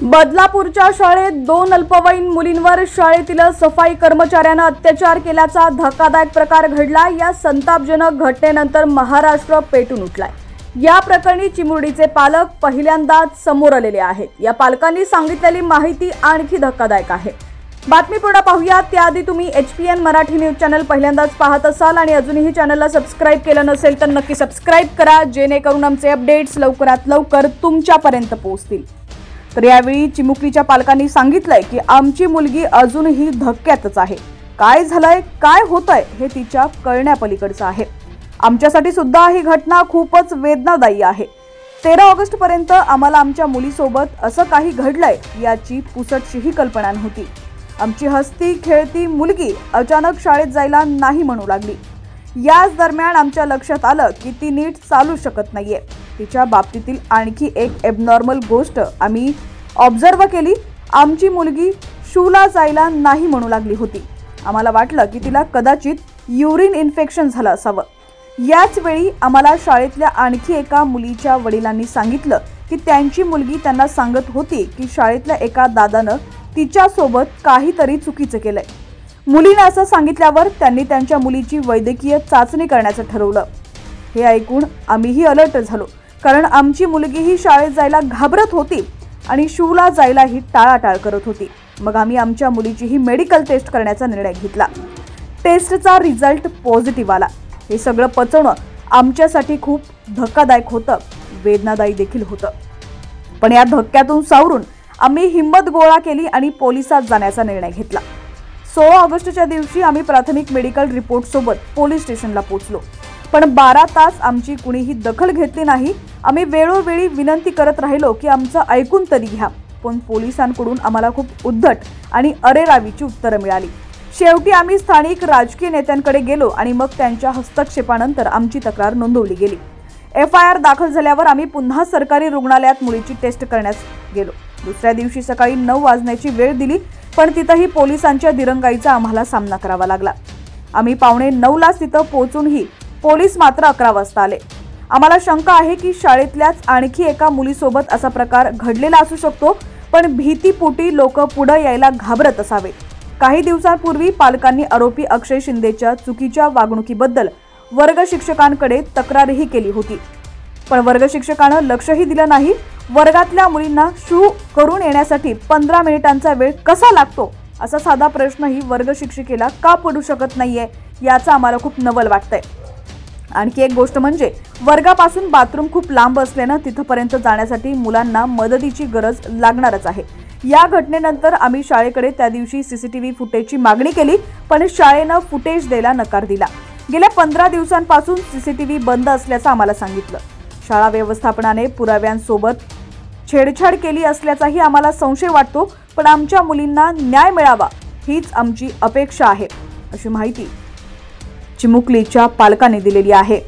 बदलापूरच्या शाळेत 2 अल्पवयीन मुलींवर शाळेतील सफाई कर्मचाऱ्याने अत्याचार केल्याचा धक्कादायक प्रकार घडला। या संतापजनक घटनेनंतर महाराष्ट्र पेटून उठलाय। या प्रकरणी चिमुरडीचे पालक पहिल्यांदाच समोर आलेले आहेत। या पालकांनी सांगितलेली माहिती आणखी धक्कादायक आहे। बातमी पूर्ण पाहूया त्याआधी तुम्ही HPN मराठी न्यूज चॅनल पहिल्यांदाच पाहत असाल आणि अजूनही चॅनलला सबस्क्राइब केलं नसेल तर नक्की सबस्क्राइब करा, जेणेकरून आमचे अपडेट्स लवकरात लवकर तुमच्यापर्यंत पोहोचतील। तर यावेळी चिमुकलीच्या पालकांनी सांगितलंय की आमची मुलगी अजूनही धक्क्यातच आहे। काय झालंय, काय होतंय हे तिच्या कळण्यापलीकडचं आहे। आमच्यासाठी सुद्धा ही घटना खूपच वेदनादायी आहे। 13 ऑगस्ट पर्यंत आम्हाला आमच्या मुलीसोबत असं काही घडलंय याची पुसटशीही कल्पना नव्हती। आमची हसती खेळती मुलगी अचानक शाळेत जायला नाही म्हणू लागली। याच दरम्यान आमच्या लक्षात आलं की ती नीट चालू शकत नाहीये। तिच्या बाबतीतील आणखी एक एबनॉर्मल गोष्ट आम्ही ऑब्झर्व केली। आमची मुलगी शूला जायला नाही म्हणू लागली होती। आम्हाला वाटलं की तिला कदाचित युरिन इन्फेक्शन झालं असावं। याच वेळी आम्हाला शाळेतल्या आणखी एका मुलीच्या वडिलांनी सांगितलं की त्यांची मुलगी त्यांना सांगत होती की शाळेतल्या एका दादानं तिच्यासोबत काहीतरी चुकीचं केलंय। मुलीने असं सांगितल्यावर त्यांनी त्यांच्या मुलीची वैद्यकीय चाचणी करण्याचं ठरवलं। हे ऐकून आम्हीही अलर्ट झालो, कारण आमची मुलगीही शाळेत जायला घाबरत होती आणि शूला जायलाही टाळाटाळ करत होती। मग आम्ही आमच्या मुलीचीही मेडिकल टेस्ट करण्याचा निर्णय घेतला। टेस्टचा रिझल्ट पॉझिटिव्ह आला। हे सगळं पचवणं आमच्यासाठी खूप धक्कादायक होतं, वेदनादायी देखील होतं। पण या धक्क्यातून सावरून आम्ही हिंमत गोळा केली आणि पोलिसात जाण्याचा निर्णय घेतला। 16 ऑगस्टच्या दिवशी आम्ही प्राथमिक मेडिकल रिपोर्ट सोबत पोलीस स्टेशनला पोहोचलो, पण 12 तास आमची कुणीही दखल घेतली नाही। आम्ही वेळोवेळी विनंती करत राहिलो की आमचं ऐकून तरी घ्या, पण पोलिसांकडून आम्हाला खूप उद्धट आणि अरेरावीची उत्तरं मिळाली। शेवटी आम्ही स्थानिक राजकीय नेत्यांकडे गेलो आणि मग त्यांच्या हस्तक्षेपानंतर आमची तक्रार नोंदवली गेली। FIR दाखल झाल्यावर आम्ही पुन्हा सरकारी रुग्णालयात मुलीची टेस्ट करण्यास गेलो। दुसऱ्या दिवशी सकाळी 9 वाजण्याची वेळ दिली, पण तिथंही पोलिसांच्या दिरंगाईचा आम्हाला सामना करावा लागला। आम्ही 8:45 तिथं पोहोचूनही पोलीस मात्र 11 वाजता आले। आम्हाला शंका आहे की शाळेतल्याच आणखी एका मुलीसोबत असा प्रकार घडलेला असू शकतो, पण भीतीपोटी लोक पुढे यायला घाबरत असावे। काही दिवसांपूर्वी पालकांनी आरोपी अक्षय शिंदेच्या चुकीच्या वागणुकीबद्दल वर्ग शिक्षकांकडे तक्रारही केली होती, पण वर्ग शिक्षकानं लक्षही दिलं नाही। वर्गातल्या मुलींना शू करून येण्यासाठी 15 मिनिटांचा वेळ कसा लागतो असा साधा प्रश्नही वर्ग शिक्षिकेला का पडू शकत नाहीये याचं आम्हाला खूप नवल वाटतंय। आणखी एक गोष्ट म्हणजे वर्गापासून बाथरूम खूप लांब असल्यानं तिथपर्यंत जाण्यासाठी मुलांना मदतीची गरज लागणारच आहे। या घटनेनंतर आम्ही शाळेकडे त्या दिवशी CCTV फुटेजची मागणी केली, पण शाळेनं फुटेज द्यायला नकार दिला। गेल्या 15 दिवसांपासून CCTV बंद असल्याचं आम्हाला सांगितलं। शाळा व्यवस्थापनाने पुराव्यांसोबत छेडछाड केली असल्याचाही आम्हाला संशय वाटतो, पण आमच्या मुलींना न्याय मिळावा हीच आमची अपेक्षा आहे, अशी माहिती चिमुकलीच्या पालकांनी दिलेली आहे।